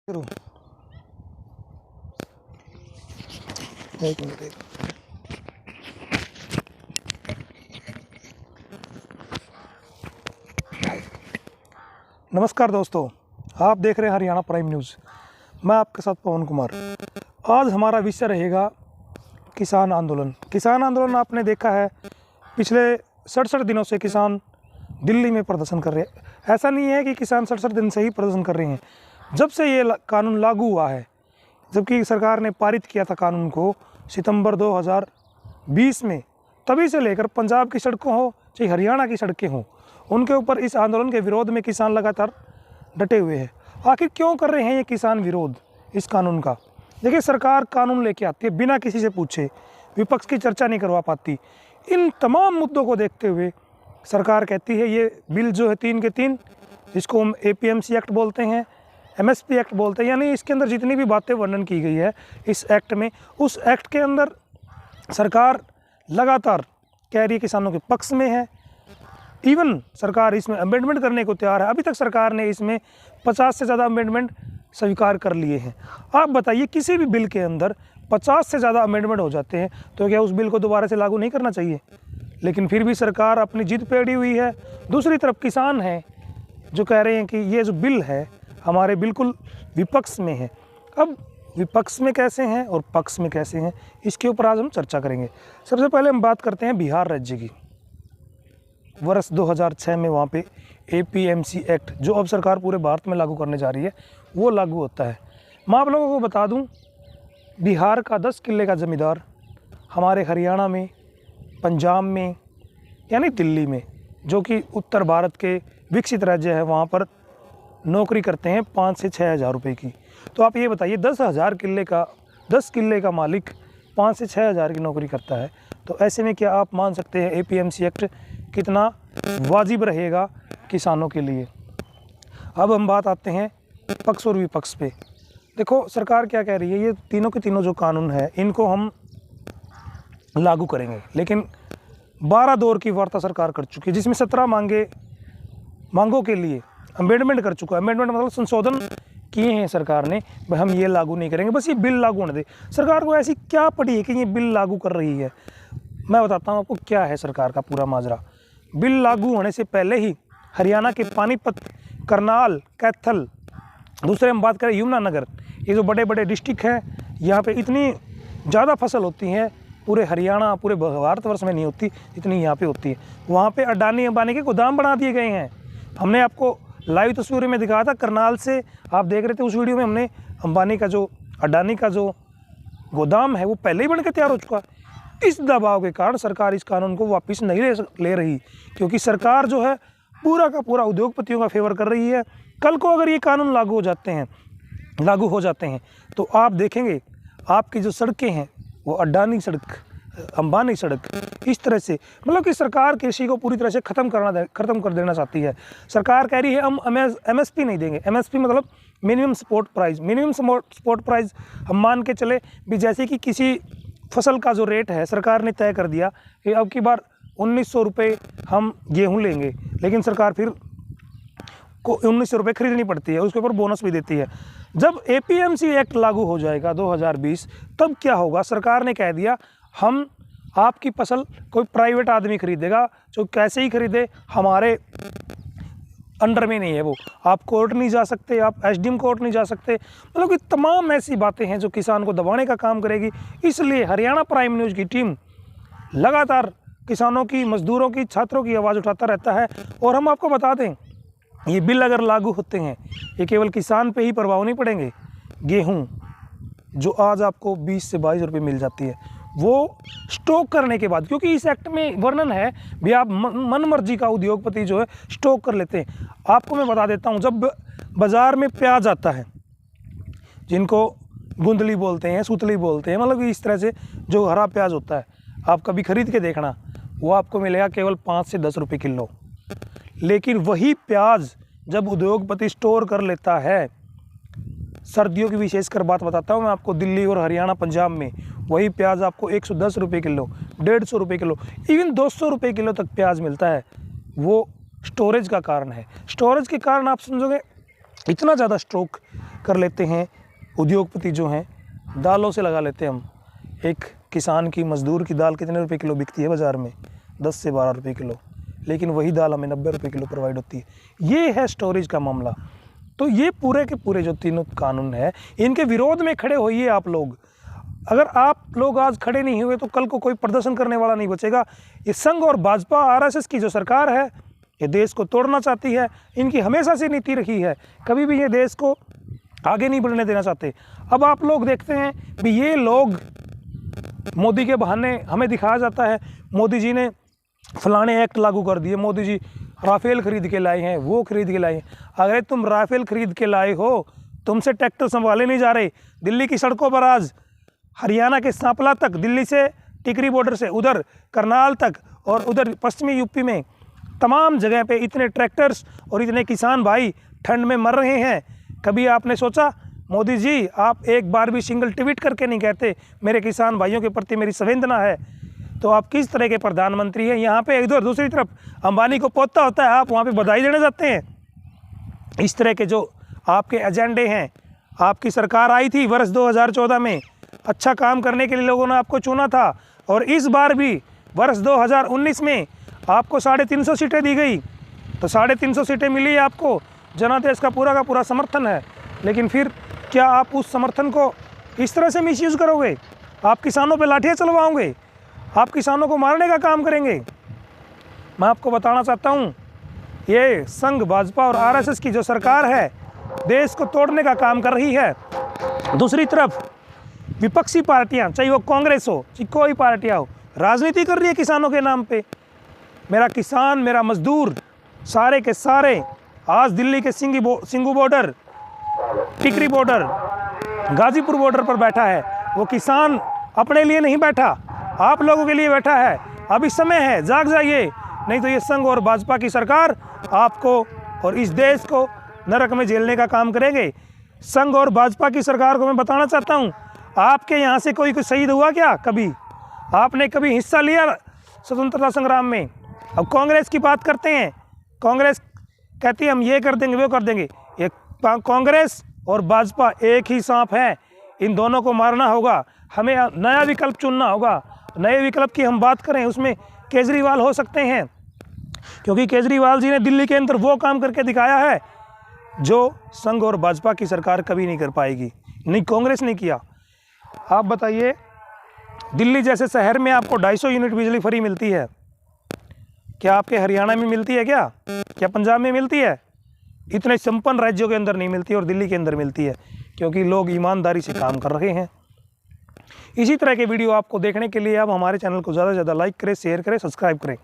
करूं? एक मिनट। नमस्कार दोस्तों, आप देख रहे हैं हरियाणा प्राइम न्यूज़। मैं आपके साथ पवन कुमार। आज हमारा विषय रहेगा किसान आंदोलन। किसान आंदोलन आपने देखा है, पिछले 67 दिनों से किसान दिल्ली में प्रदर्शन कर रहे हैं। ऐसा नहीं है कि किसान 67 दिन से ही प्रदर्शन कर रहे हैं। जब से ये कानून लागू हुआ है, जबकि सरकार ने पारित किया था कानून को सितंबर 2020 में, तभी से लेकर पंजाब की सड़कों हो चाहे हरियाणा की सड़कें हों, उनके ऊपर इस आंदोलन के विरोध में किसान लगातार डटे हुए हैं। आखिर क्यों कर रहे हैं ये किसान विरोध इस कानून का? देखिए, सरकार कानून लेके आती है बिना किसी से पूछे, विपक्ष की चर्चा नहीं करवा पाती। इन तमाम मुद्दों को देखते हुए सरकार कहती है ये बिल जो है 3 के 3, जिसको हम APMC एक्ट बोलते हैं, MSP एक्ट बोलते हैं, यानी इसके अंदर जितनी भी बातें वर्णन की गई है इस एक्ट में, उस एक्ट के अंदर सरकार लगातार कह रही है किसानों के पक्ष में है। इवन सरकार इसमें अमेंडमेंट करने को तैयार है। अभी तक सरकार ने इसमें 50 से ज़्यादा अमेंडमेंट स्वीकार कर लिए हैं। आप बताइए, किसी भी बिल के अंदर 50 से ज़्यादा अमेंडमेंट हो जाते हैं तो क्या उस बिल को दोबारा से लागू नहीं करना चाहिए? लेकिन फिर भी सरकार अपनी जिद पे अड़ी हुई है। दूसरी तरफ किसान हैं जो कह रहे हैं कि ये जो बिल है हमारे बिल्कुल विपक्ष में है। अब विपक्ष में कैसे हैं और पक्ष में कैसे हैं, इसके ऊपर आज हम चर्चा करेंगे। सबसे पहले हम बात करते हैं बिहार राज्य की। वर्ष 2006 में वहाँ पे APMC एक्ट, जो अब सरकार पूरे भारत में लागू करने जा रही है, वो लागू होता है। मैं आप लोगों को बता दूं, बिहार का 10 किले का ज़मींदार हमारे हरियाणा में, पंजाब में, यानी दिल्ली में, जो कि उत्तर भारत के विकसित राज्य है, वहाँ पर नौकरी करते हैं 5 से 6 हज़ार रुपये की। तो आप ये बताइए, 10 किले का मालिक 5 से 6 हज़ार की नौकरी करता है, तो ऐसे में क्या आप मान सकते हैं APMC एक्ट कितना वाजिब रहेगा किसानों के लिए? अब हम बात आते हैं पक्ष और विपक्ष पे। देखो, सरकार क्या कह रही है, ये तीनों के तीनों जो कानून है इनको हम लागू करेंगे, लेकिन 12 दौर की वार्ता सरकार कर चुकी है, जिसमें 17 मांगों के लिए अमेंडमेंट कर चुका है। अमेंडमेंट मतलब संशोधन किए हैं सरकार ने, भाई हम ये लागू नहीं करेंगे, बस ये बिल लागू होने दे। सरकार को ऐसी क्या पड़ी है कि ये बिल लागू कर रही है? मैं बताता हूँ आपको क्या है सरकार का पूरा माजरा। बिल लागू होने से पहले ही हरियाणा के पानीपत, करनाल, कैथल, दूसरे हम बात करें यमुनानगर, ये जो बड़े बड़े डिस्ट्रिक्ट हैं, यहाँ पे इतनी ज़्यादा फसल होती हैं, पूरे हरियाणा, पूरे भारतवर्ष में नहीं होती इतनी यहाँ पे होती है। वहाँ पे अडानी अंबानी के गोदाम बना दिए गए हैं। हमने आपको लाइव तस्वीरों में दिखाया था, करनाल से आप देख रहे थे उस वीडियो में, हमने अंबानी का जो, अडानी का जो गोदाम है वो पहले ही बन के तैयार हो चुका है। इस दबाव के कारण सरकार इस कानून को वापस नहीं ले रही, क्योंकि सरकार जो है पूरा का पूरा उद्योगपतियों का फेवर कर रही है। कल को अगर ये कानून लागू हो जाते हैं तो आप देखेंगे आपकी जो सड़कें हैं वो अडानी सड़क, अंबानी सड़क, इस तरह से, मतलब कि सरकार कृषि को पूरी तरह से ख़त्म कर देना चाहती है। सरकार कह रही है हम MSP नहीं देंगे। MSP मतलब minimum support price. Minimum support price हम मान के चले भी, जैसे कि किसी फसल का जो रेट है सरकार ने तय कर दिया कि अब की बार 1900 रुपये हम गेहूँ लेंगे, लेकिन सरकार फिर को 1900 रुपये खरीदनी पड़ती है, उसके ऊपर बोनस भी देती है। जब APMC एक्ट लागू हो जाएगा 2020, तब क्या होगा? सरकार ने कह दिया हम आपकी फसल कोई प्राइवेट आदमी खरीदेगा, जो कैसे ही खरीदे, हमारे अंडर में नहीं है वो। आप कोर्ट नहीं जा सकते, आप SDM कोर्ट नहीं जा सकते। मतलब कि तमाम ऐसी बातें हैं जो किसान को दबाने का काम करेगी। इसलिए हरियाणा प्राइम न्यूज़ की टीम लगातार किसानों की, मजदूरों की, छात्रों की आवाज़ उठाता रहता है। और हम आपको बता दें, ये बिल अगर लागू होते हैं, ये केवल किसान पे ही प्रभाव नहीं पड़ेंगे। गेहूँ जो आज आपको 20 से 22 रुपये मिल जाती है, वो स्टॉक करने के बाद, क्योंकि इस एक्ट में वर्णन है भी आप मन मर्जी का उद्योगपति जो है स्टॉक कर लेते हैं। आपको मैं बता देता हूँ, जब बाज़ार में प्याज आता है, जिनको गुंदली बोलते हैं, सूतली बोलते हैं, मतलब इस तरह से जो हरा प्याज होता है, आप कभी खरीद के देखना, वो आपको मिलेगा केवल 5 से 10 रुपये किलो। लेकिन वही प्याज जब उद्योगपति स्टोर कर लेता है, सर्दियों की विशेषकर बात बताता हूँ मैं आपको, दिल्ली और हरियाणा, पंजाब में वही प्याज आपको 110 रुपये किलो, 150 रुपये किलो, इवन 200 रुपये किलो तक प्याज मिलता है। वो स्टोरेज का कारण है। स्टोरेज के कारण आप समझोगे इतना ज़्यादा स्टॉक कर लेते हैं। उद्योगपति जो हैं दालों से लगा लेते हैं हम। एक किसान की, मजदूर की दाल कितने रुपए किलो बिकती है बाज़ार में? 10 से 12 रुपये किलो, लेकिन वही दाल हमें 90 रुपये किलो प्रोवाइड होती है। ये है स्टोरेज का मामला। तो ये पूरे के पूरे जो तीनों कानून है, इनके विरोध में खड़े होइए आप लोग। अगर आप लोग आज खड़े नहीं हुए तो कल को कोई प्रदर्शन करने वाला नहीं बचेगा। ये संघ और भाजपा आरएसएस की जो सरकार है, ये देश को तोड़ना चाहती है। इनकी हमेशा से नीति रही है, कभी भी ये देश को आगे नहीं बढ़ने देना चाहते। अब आप लोग देखते हैं भी ये लोग, मोदी के बहाने हमें दिखाया जाता है मोदी जी ने फलाने एक्ट लागू कर दिए, मोदी जी राफेल खरीद के लाए हैं, वो खरीद के लाए हैं। अगर तुम राफेल खरीद के लाए हो, तुमसे ट्रैक्टर संभाले नहीं जा रहे। दिल्ली की सड़कों पर आज हरियाणा के सांपला तक, दिल्ली से टिकरी बॉर्डर से उधर करनाल तक और उधर पश्चिमी यूपी में तमाम जगह पे इतने ट्रैक्टर्स और इतने किसान भाई ठंड में मर रहे हैं। कभी आपने सोचा मोदी जी, आप एक बार भी सिंगल ट्वीट करके नहीं कहते मेरे किसान भाइयों के प्रति मेरी संवेदना है? तो आप किस तरह के प्रधानमंत्री हैं? यहाँ पे इधर दूसरी तरफ अंबानी को पोता होता है, आप वहाँ पे बधाई देने जाते हैं। इस तरह के जो आपके एजेंडे हैं। आपकी सरकार आई थी वर्ष 2014 में, अच्छा काम करने के लिए लोगों ने आपको चुना था, और इस बार भी वर्ष 2019 में आपको 350 सीटें दी गई। तो 350 सीटें मिली आपको, जनादेश का पूरा समर्थन है। लेकिन फिर क्या आप उस समर्थन को इस तरह से मिसयूज़ करोगे? आप किसानों पे लाठियाँ चलवाओगे? आप किसानों को मारने का काम करेंगे? मैं आपको बताना चाहता हूँ, ये संघ, भाजपा और आरएसएस की जो सरकार है, देश को तोड़ने का काम कर रही है। दूसरी तरफ विपक्षी पार्टियाँ, चाहे वो कांग्रेस हो, चाहे कोई पार्टियाँ हो, राजनीति कर रही है किसानों के नाम पे। मेरा किसान, मेरा मजदूर, सारे के सारे आज दिल्ली के सिंगू बॉर्डर, टिकरी बॉर्डर, गाजीपुर बॉर्डर पर बैठा है। वो किसान अपने लिए नहीं बैठा, आप लोगों के लिए बैठा है। अभी समय है, जाग जाइए, नहीं तो ये संघ और भाजपा की सरकार आपको और इस देश को नरक में झेलने का काम करेंगे। संघ और भाजपा की सरकार को मैं बताना चाहता हूँ, आपके यहाँ से कोई शहीद हुआ क्या? कभी आपने कभी हिस्सा लिया स्वतंत्रता संग्राम में? अब कांग्रेस की बात करते हैं, कांग्रेस कहती है हम ये कर देंगे, वो कर देंगे। ये कांग्रेस और भाजपा एक ही सांप है, इन दोनों को मारना होगा। हमें नया विकल्प चुनना होगा। नए विकल्प की हम बात करें, उसमें केजरीवाल हो सकते हैं, क्योंकि केजरीवाल जी ने दिल्ली के अंदर वो काम करके दिखाया है जो संघ और भाजपा की सरकार कभी नहीं कर पाएगी, नहीं कांग्रेस ने किया। आप बताइए, दिल्ली जैसे शहर में आपको 250 यूनिट बिजली फ्री मिलती है, क्या आपके हरियाणा में मिलती है? क्या पंजाब में मिलती है? इतने संपन्न राज्यों के अंदर नहीं मिलती और दिल्ली के अंदर मिलती है, क्योंकि लोग ईमानदारी से काम कर रहे हैं। इसी तरह के वीडियो आपको देखने के लिए आप हमारे चैनल को ज़्यादा से ज़्यादा लाइक करें, शेयर करें, सब्सक्राइब करें।